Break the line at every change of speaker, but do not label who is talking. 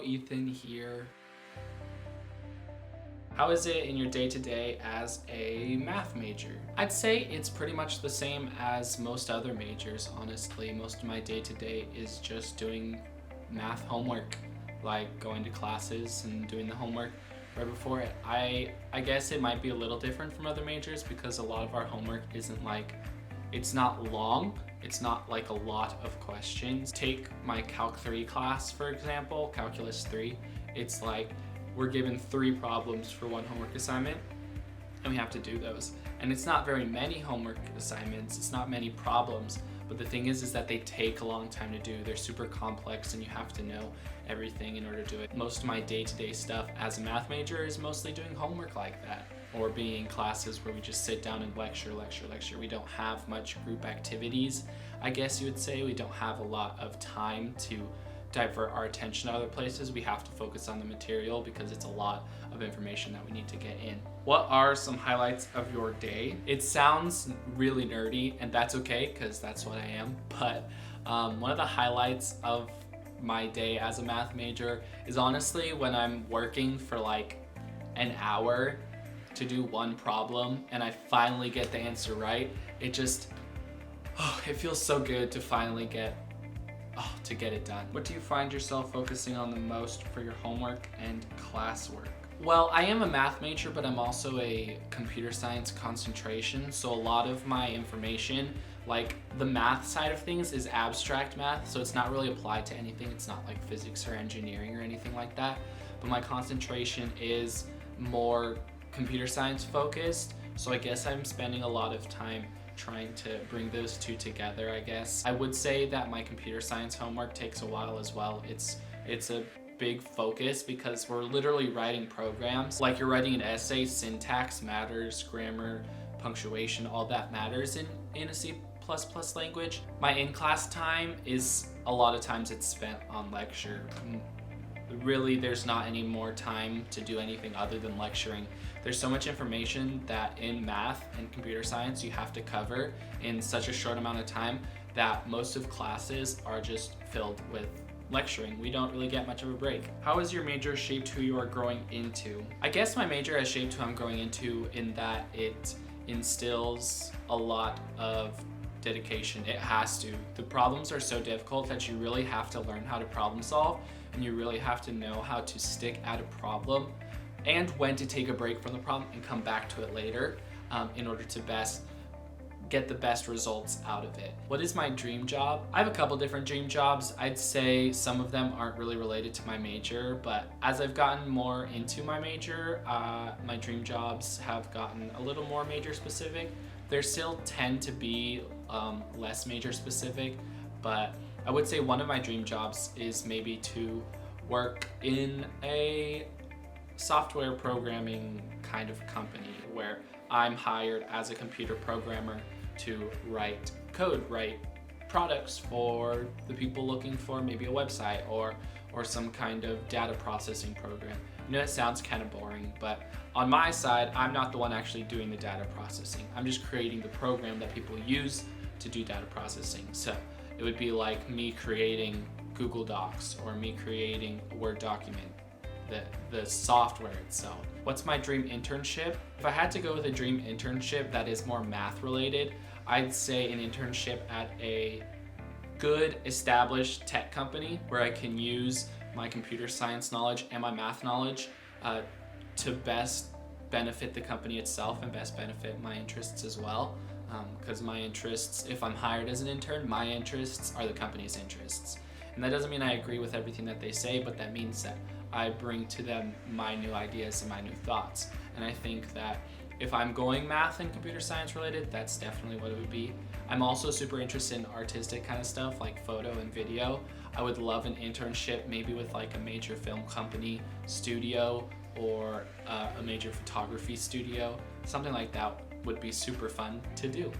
Ethan here. How is it in your day-to-day as a math major? I'd say it's pretty much the same as most other majors, honestly. Most of my day-to-day is just doing math homework, like going to classes and doing the homework right before it. I guess it might be a little different from other majors because a lot of our homework isn't like, it's not long, it's not like a lot of questions. Take my Calc 3 class, for example, Calculus 3. It's like, we're given 3 problems for one homework assignment, and we have to do those. And it's not very many homework assignments, it's not many problems, but the thing is that they take a long time to do. They're super complex and you have to know everything in order to do it. Most of my day-to-day stuff as a math major is mostly doing homework like that, or being in classes where we just sit down and lecture. We don't have much group activities, I guess you would say. We don't have a lot of time to divert our attention to other places. We have to focus on the material because it's a lot of information that we need to get in. What are some highlights of your day? It sounds really nerdy, and that's okay because that's what I am, but one of the highlights of my day as a math major is honestly when I'm working for like an hour to do one problem and I finally get the answer right. It just, it feels so good to finally get it done. What do you find yourself focusing on the most for your homework and classwork? Well, I am a math major, but I'm also a computer science concentration, so a lot of my information, like the math side of things, is abstract math, so it's not really applied to anything. It's not like physics or engineering or anything like that, but my concentration is more computer science focused, so I guess I'm spending a lot of time trying to bring those two together, I guess. I would say that my computer science homework takes a while as well. It's a big focus because we're literally writing programs. Like you're writing an essay, syntax matters, grammar, punctuation, all that matters in a C++ language. My in-class time is, a lot of times it's spent on lecture. Really, there's not any more time to do anything other than lecturing. There's so much information that in math and computer science you have to cover in such a short amount of time that most of classes are just filled with lecturing. We don't really get much of a break. How has your major shaped who you are growing into? I guess my major has shaped who I'm growing into in that it instills a lot of dedication. It has to. The problems are so difficult that you really have to learn how to problem solve, and you really have to know how to stick at a problem and when to take a break from the problem and come back to it later in order to get the best results out of it. What is my dream job? I have a couple different dream jobs. I'd say some of them aren't really related to my major, but as I've gotten more into my major, my dream jobs have gotten a little more major specific. They still tend to be less major specific, but I would say one of my dream jobs is maybe to work in a software programming kind of company where I'm hired as a computer programmer to write code, write products for the people looking for maybe a website or some kind of data processing program. I know it sounds kind of boring, but on my side, I'm not the one actually doing the data processing. I'm just creating the program that people use to do data processing. So it would be like me creating Google Docs or me creating a Word document, the software itself. What's my dream internship? If I had to go with a dream internship that is more math related, I'd say an internship at a good established tech company where I can use my computer science knowledge and my math knowledge to best benefit the company itself and best benefit my interests as well. Because my interests, if I'm hired as an intern, my interests are the company's interests. And that doesn't mean I agree with everything that they say, but that means that I bring to them my new ideas and my new thoughts. And I think that if I'm going math and computer science related, that's definitely what it would be. I'm also super interested in artistic kind of stuff like photo and video. I would love an internship maybe with like a major film company studio or a major photography studio. Something like that would be super fun to do.